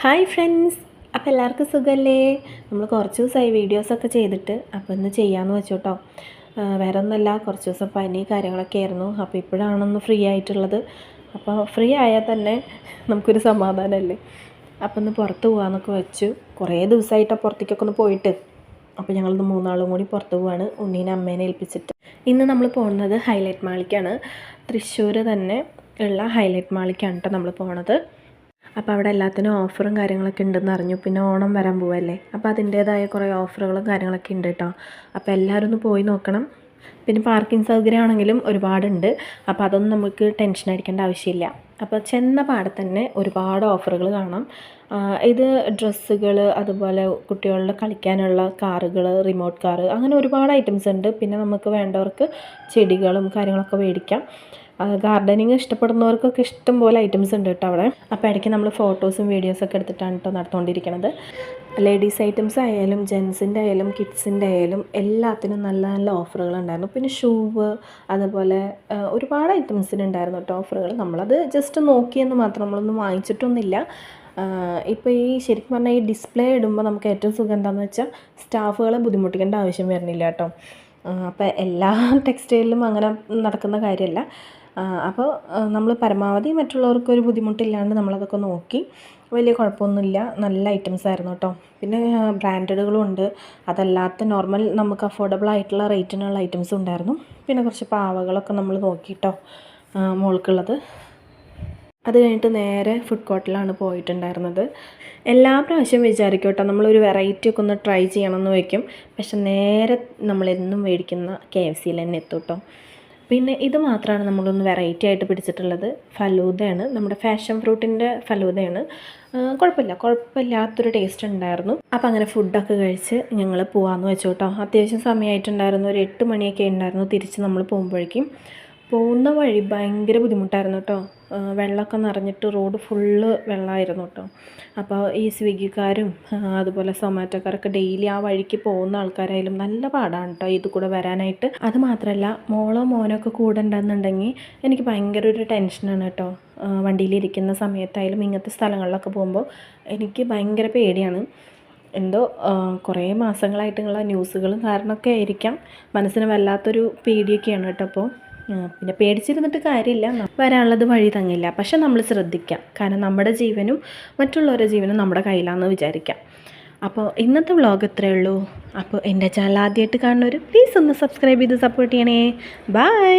Hi friends, അപ്പോൾ എല്ലാവർക്കും സുഖമല്ലേ? നമ്മൾ കുറച്ച് ദിവസമായി വീഡിയോസൊക്കെ ചെയ്തിട്ട്, അപ്പോൾ ഇന്ന് ചെയ്യാമെന്ന് വെച്ചു കേട്ടോ. വേറെ ഒന്നുമല്ല, കുറച്ച് ദിവസം പനി കാര്യങ്ങളൊക്കെ ആയിരുന്നു. അപ്പോൾ ഇപ്പോഴാണൊന്ന് ഫ്രീ ആയിട്ടുള്ളത്. അപ്പോൾ ഫ്രീ ആയാൽ തന്നെ നമുക്കൊരു സമാധാനമല്ലേ. അപ്പോൾ ഒന്ന് പുറത്ത് പോകാമെന്നൊക്കെ വെച്ചു. കുറേ ദിവസമായിട്ടാണ് പുറത്തേക്കൊക്കെ ഒന്ന് പോയിട്ട്. അപ്പോൾ ഞങ്ങളിന്ന് മൂന്നാളും കൂടി പുറത്ത് പോവാണ്, ഉണ്ണീനെ അമ്മേനെ ഏൽപ്പിച്ചിട്ട്. ഇന്ന് നമ്മൾ പോകുന്നത് ഹൈലൈറ്റ് മാളിക്കാണ്. തൃശ്ശൂർ തന്നെ ഉള്ള ഹൈലൈറ്റ് മാളിക്കാണ് കേട്ടോ നമ്മൾ പോണത്. അപ്പോൾ അവിടെ എല്ലാത്തിനും ഓഫറും കാര്യങ്ങളൊക്കെ ഉണ്ടെന്ന് അറിഞ്ഞു. പിന്നെ ഓണം വരാൻ പോവല്ലേ, അപ്പോൾ അതിൻ്റേതായ കുറേ ഓഫറുകളും കാര്യങ്ങളൊക്കെ ഉണ്ട് കേട്ടോ. അപ്പോൾ എല്ലാവരും ഒന്ന് പോയി നോക്കണം. പിന്നെ പാർക്കിംഗ് സൗകര്യമാണെങ്കിലും ഒരുപാടുണ്ട്. അപ്പോൾ അതൊന്നും നമുക്ക് ടെൻഷൻ അടിക്കേണ്ട ആവശ്യമില്ല. അപ്പോൾ ചെന്ന പാടെ തന്നെ ഒരുപാട് ഓഫറുകൾ കാണാം. ഇത് ഡ്രസ്സുകൾ, അതുപോലെ കുട്ടികളുടെ കളിക്കാനുള്ള കാറുകൾ, റിമോട്ട് കാറ്, അങ്ങനെ ഒരുപാട് ഐറ്റംസ് ഉണ്ട്. പിന്നെ നമുക്ക് വേണ്ടവർക്ക് ചെടികളും കാര്യങ്ങളൊക്കെ മേടിക്കാം. ഗാർഡനിങ് ഇഷ്ടപ്പെടുന്നവർക്കൊക്കെ ഇഷ്ടം പോലെ ഐറ്റംസ് ഉണ്ട് കേട്ടോ അവിടെ. അപ്പോൾ ഇടയ്ക്ക് നമ്മൾ ഫോട്ടോസും വീഡിയോസൊക്കെ എടുത്തിട്ടാണ് കേട്ടോ നടത്തുകൊണ്ടിരിക്കുന്നത്. ലേഡീസ് ഐറ്റംസ് ആയാലും ജെൻസിൻ്റെ ആയാലും കിഡ്സിൻ്റെ ആയാലും എല്ലാത്തിനും നല്ല നല്ല ഓഫറുകൾ ഉണ്ടായിരുന്നു. പിന്നെ ഷൂവ്, അതുപോലെ ഒരുപാട് ഐറ്റംസിനുണ്ടായിരുന്നു കേട്ടോ ഓഫറുകൾ. നമ്മളത് ജസ്റ്റ് നോക്കിയെന്ന് മാത്രം, നമ്മളൊന്നും വാങ്ങിച്ചിട്ടൊന്നുമില്ല. ഇപ്പോൾ ഈ ശരിക്കും പറഞ്ഞാൽ ഈ ഡിസ്പ്ലേ ഇടുമ്പോൾ നമുക്ക് ഏറ്റവും സുഖം എന്താണെന്ന് വെച്ചാൽ സ്റ്റാഫുകളെ ബുദ്ധിമുട്ടിക്കേണ്ട ആവശ്യം വരുന്നില്ല കേട്ടോ. അപ്പോൾ എല്ലാ ടെക്സ്റ്റൈലിലും അങ്ങനെ നടക്കുന്ന കാര്യമല്ല. അപ്പോൾ നമ്മൾ പരമാവധി മറ്റുള്ളവർക്കൊരു ബുദ്ധിമുട്ടില്ലാണ്ട് നമ്മളതൊക്കെ നോക്കി. വലിയ കുഴപ്പമൊന്നുമില്ല, നല്ല ഐറ്റംസ് ആയിരുന്നു കേട്ടോ. പിന്നെ ബ്രാൻഡഡുകളും ഉണ്ട്, അതല്ലാത്ത നോർമൽ നമുക്ക് അഫോർഡബിൾ ആയിട്ടുള്ള റേറ്റിനുള്ള ഐറ്റംസും ഉണ്ടായിരുന്നു. പിന്നെ കുറച്ച് പാവകളൊക്കെ നമ്മൾ നോക്കിയിട്ടോ മോൾക്കുള്ളത്. അത് കഴിഞ്ഞിട്ട് നേരെ ഫുഡ് കോർട്ടിലാണ് പോയിട്ടുണ്ടായിരുന്നത്. എല്ലാ പ്രാവശ്യം വിചാരിക്കും കേട്ടോ നമ്മളൊരു വെറൈറ്റി ഒക്കെ ഒന്ന് ട്രൈ ചെയ്യണമെന്ന് വയ്ക്കും. പക്ഷെ നേരെ നമ്മളെന്നും മേടിക്കുന്ന KFCയിൽ തന്നെ എത്തും കേട്ടോ. പിന്നെ ഇത് മാത്രമാണ് നമ്മളൊന്ന് വെറൈറ്റി ആയിട്ട് പിടിച്ചിട്ടുള്ളത്. ഫലൂദയാണ്, നമ്മുടെ ഫാഷൻ ഫ്രൂട്ടിൻ്റെ ഫലൂദയാണ്. കുഴപ്പമില്ലാത്തൊരു ടേസ്റ്റ് ഉണ്ടായിരുന്നു. അപ്പോൾ അങ്ങനെ ഫുഡൊക്കെ കഴിച്ച് ഞങ്ങൾ പോകാമെന്ന് വെച്ചു കേട്ടോ. അത്യാവശ്യം സമയമായിട്ടുണ്ടായിരുന്നു, ഒരു 8 മണിയൊക്കെ ഉണ്ടായിരുന്നു തിരിച്ച് നമ്മൾ പോകുമ്പോഴേക്കും. പോകുന്ന വഴി ഭയങ്കര ബുദ്ധിമുട്ടായിരുന്നു കേട്ടോ. വെള്ളമൊക്കെ നിറഞ്ഞിട്ട് റോഡ് ഫുള്ള് വെള്ളമായിരുന്നു കേട്ടോ. അപ്പോൾ ഈ സ്വിഗ്ഗിക്കാരും അതുപോലെ സൊമാറ്റോക്കാരൊക്കെ ഡെയിലി ആ വഴിക്ക് പോകുന്ന ആൾക്കാരായാലും നല്ല പാടാണ് കേട്ടോ ഇത് കൂടെ വരാനായിട്ട്. അത് മാത്രമല്ല മോളോ മോനൊക്കെ കൂടെ ഉണ്ടെന്നുണ്ടെങ്കിൽ എനിക്ക് ഭയങ്കര ഒരു ടെൻഷനാണ് കേട്ടോ. വണ്ടിയിലിരിക്കുന്ന സമയത്തായാലും ഇങ്ങനത്തെ സ്ഥലങ്ങളിലൊക്കെ പോകുമ്പോൾ എനിക്ക് ഭയങ്കര പേടിയാണ്. എന്തോ കുറേ മാസങ്ങളായിട്ടുള്ള ന്യൂസുകളും കാരണമൊക്കെ ആയിരിക്കാം മനസ്സിന് വല്ലാത്തൊരു പേടിയൊക്കെയാണ് കേട്ടോ. അപ്പോൾ പിന്നെ പേടിച്ചിരുന്നിട്ട് കാര്യമില്ല, വരാനുള്ളത് വഴി തങ്ങില്ല. പക്ഷെ നമ്മൾ ശ്രദ്ധിക്കാം, കാരണം നമ്മുടെ ജീവനും മറ്റുള്ളവരുടെ ജീവനും നമ്മുടെ കയ്യിലാണെന്ന് വിചാരിക്കാം. അപ്പോൾ ഇന്നത്തെ വ്ളോഗ് ഇത്രയേ ഉള്ളൂ. അപ്പോൾ എൻ്റെ ചാനൽ ആദ്യമായിട്ട് കാണുന്നവർ പ്ലീസ് ഒന്ന് സബ്സ്ക്രൈബ് ചെയ്ത് സപ്പോർട്ട് ചെയ്യണേ. ബൈ.